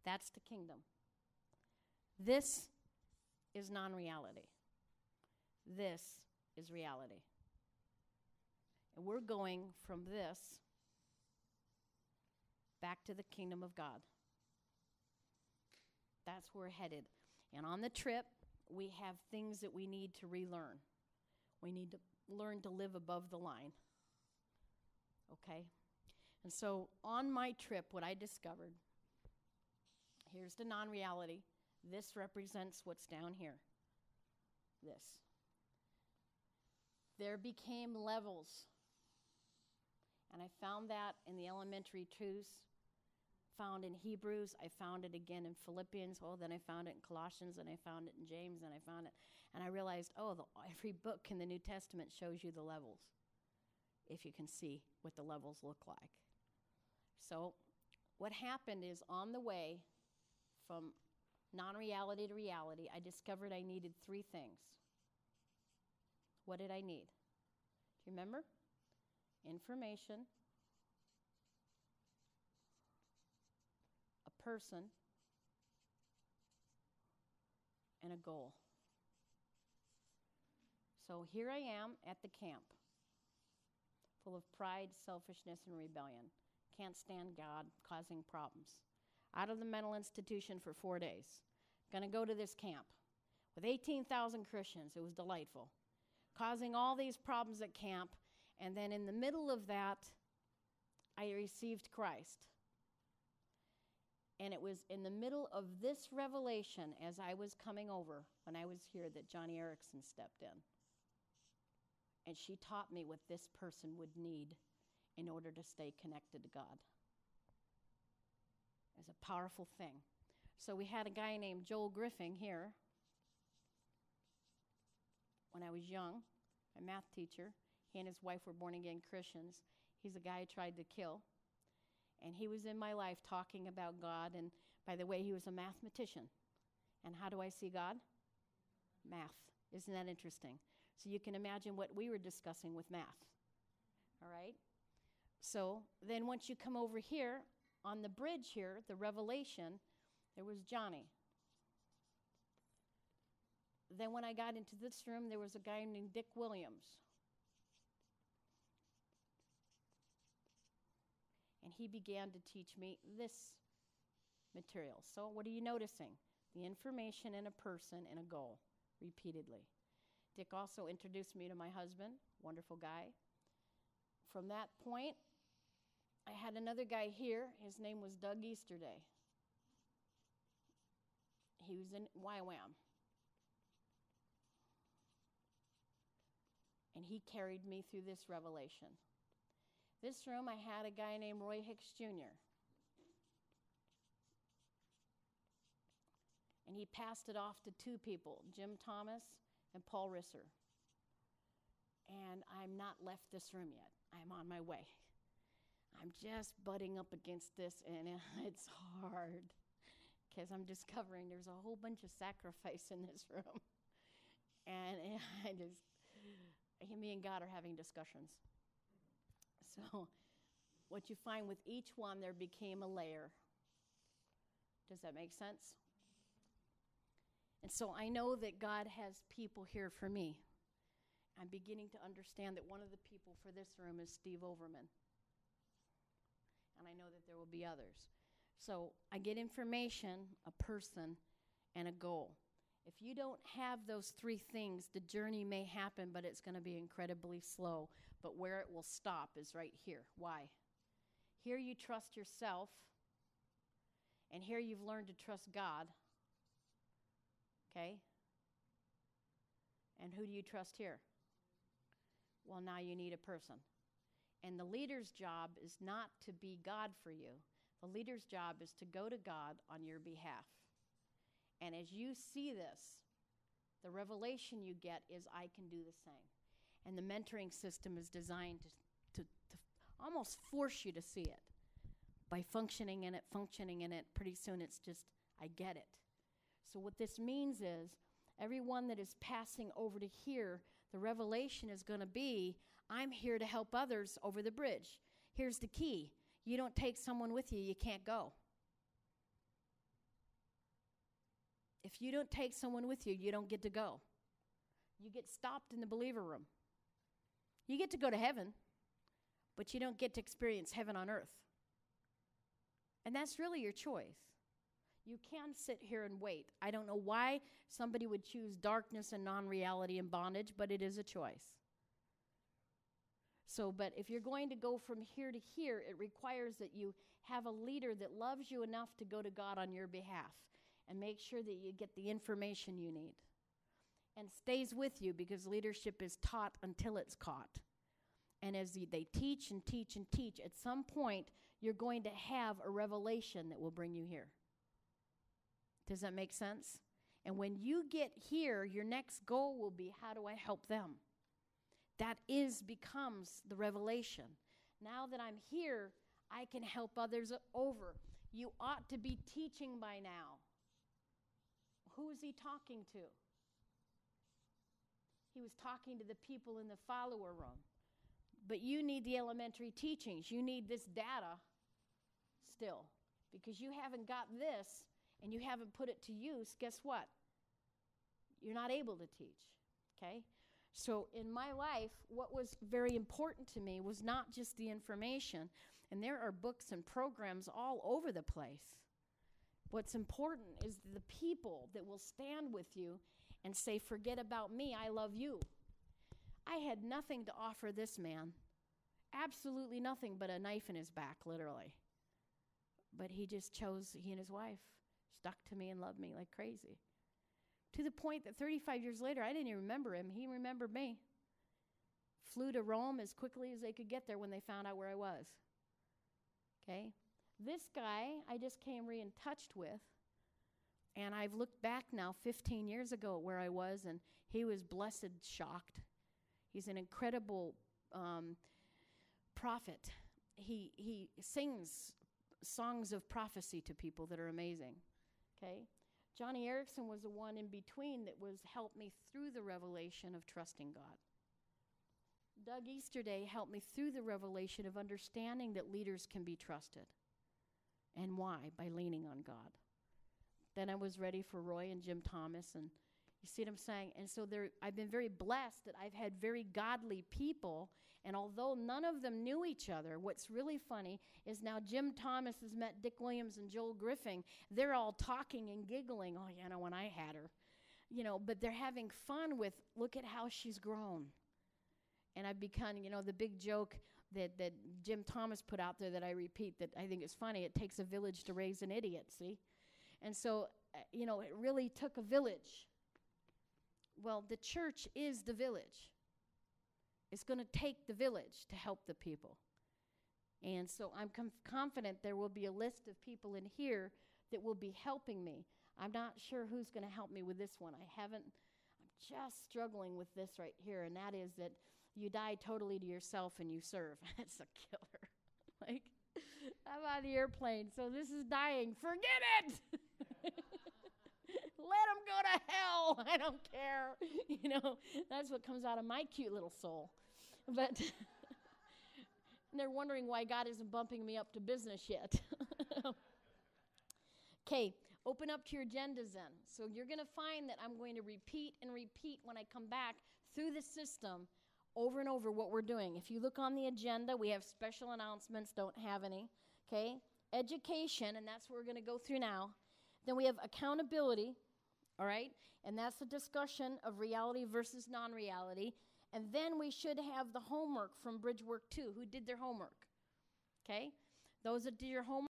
That's the kingdom. This is non-reality. This is reality. And we're going from this back to the kingdom of God. That's where we're headed. And on the trip, we have things that we need to relearn. We need to learn to live above the line. Okay? And so on my trip, what I discovered, here's the non-reality. This represents what's down here. This. There became levels. And I found that in the elementary truths, found in Hebrews. I found it again in Philippians. Oh, then I found it in Colossians, and I found it in James, and I found it. And I realized, every book in the New Testament shows you the levels, if you can see what the levels look like. So what happened is on the way from non-reality to reality, I discovered I needed 3 things. What did I need? Do you remember? Information, a person, and a goal. So here I am at the camp, full of pride, selfishness, and rebellion. Can't stand God, causing problems. Out of the mental institution for 4 days. Going to go to this camp with 18,000 Christians. It was delightful. Causing all these problems at camp. And then in the middle of that, I received Christ. And it was in the middle of this revelation as I was coming over, when I was here, that Johnny Erickson stepped in. And she taught me what this person would need in order to stay connected to God. It's a powerful thing. So we had a guy named Joel Griffin here when I was young, my math teacher. He and his wife were born-again Christians. He's a guy I tried to kill. And he was in my life talking about God. And by the way, he was a mathematician. And how do I see God? Math. Isn't that interesting? So you can imagine what we were discussing with math. All right? So then once you come over here, on the bridge here, the revelation, there was Johnny. Then when I got into this room, there was a guy named Dick Williams. And he began to teach me this material. So what are you noticing? The information in a person and a goal, repeatedly. Dick also introduced me to my husband, wonderful guy. From that point, I had another guy here. His name was Doug Easterday. He was in YWAM. And he carried me through this revelation. This room, I had a guy named Roy Hicks Jr. And he passed it off to 2 people, Jim Thomas and Paul Risser. And I'm not left this room yet. I'm on my way. I'm just butting up against this, and it's hard because I'm discovering there's a whole bunch of sacrifice in this room. And me and God are having discussions. So what you find with each one, there became a layer. Does that make sense? And so I know that God has people here for me. I'm beginning to understand that one of the people for this room is Steve Overman. And I know that there will be others. So I get information, a person, and a goal. If you don't have those 3 things, the journey may happen, but it's going to be incredibly slow. But where it will stop is right here. Why? Here you trust yourself, and here you've learned to trust God. Okay? And who do you trust here? Well, now you need a person. And the leader's job is not to be God for you. The leader's job is to go to God on your behalf. And as you see this, the revelation you get is, I can do the same. And the mentoring system is designed to almost force you to see it. By functioning in it, pretty soon it's just, I get it. So what this means is, everyone that is passing over to here, the revelation is going to be, I'm here to help others over the bridge. Here's the key. You don't take someone with you, you can't go. If you don't take someone with you, you don't get to go. You get stopped in the believer room. You get to go to heaven, but you don't get to experience heaven on earth. And that's really your choice. You can sit here and wait. I don't know why somebody would choose darkness and non-reality and bondage, but it is a choice. So, but if you're going to go from here to here, it requires that you have a leader that loves you enough to go to God on your behalf and make sure that you get the information you need. And stays with you, because leadership is taught until it's caught. And as they teach and teach and teach, at some point, you're going to have a revelation that will bring you here. Does that make sense? And when you get here, your next goal will be, how do I help them? That becomes the revelation. Now that I'm here, I can help others over. You ought to be teaching by now. Who is he talking to? He was talking to the people in the follower room. But you need the elementary teachings. You need this data still. Because you haven't got this and you haven't put it to use, guess what? You're not able to teach. Okay? So in my life, what was very important to me was not just the information. And there are books and programs all over the place. What's important is the people that will stand with you and say, forget about me, I love you. I had nothing to offer this man. Absolutely nothing but a knife in his back, literally. But he just chose, he and his wife stuck to me and loved me like crazy. To the point that 35 years later, I didn't even remember him. He remembered me. Flew to Rome as quickly as they could get there when they found out where I was. Okay? This guy I just came in touch with, and I've looked back now 15 years ago at where I was, and he was blessed shocked. He's an incredible prophet. He sings songs of prophecy to people that are amazing. Okay? Johnny Erickson was the one in between that helped me through the revelation of trusting God. Doug Easterday helped me through the revelation of understanding that leaders can be trusted. And why? By leaning on God. Then I was ready for Roy and Jim Thomas, and you see what I'm saying? And so I've been very blessed that I've had very godly people, and although none of them knew each other, what's really funny is now Jim Thomas has met Dick Williams and Joel Griffin. They're all talking and giggling. Oh, yeah, I know when I had her. But they're having fun with, look at how she's grown. And I've become, the big joke that Jim Thomas put out there that I repeat that I think is funny. It takes a village to raise an idiot, see? And so, it really took a village. Well, the church is the village. It's going to take the village to help the people. And so I'm confident there will be a list of people in here that will be helping me. I'm not sure who's going to help me with this one. I'm just struggling with this right here, and that is that you die totally to yourself and you serve. That's a killer. I'm on the airplane, so this is dying. Forget it! Let them go to hell. I don't care. That's what comes out of my cute little soul. But they're wondering why God isn't bumping me up to business yet. Okay, open up to your agendas then. So you're going to find that I'm going to repeat and repeat when I come back through the system over and over what we're doing. If you look on the agenda, we have special announcements, don't have any. Okay, education, and that's what we're going to go through now. Then we have accountability, all right? And that's a discussion of reality versus non-reality. And then we should have the homework from Bridgework 2. Who did their homework? Okay? Those that did your homework,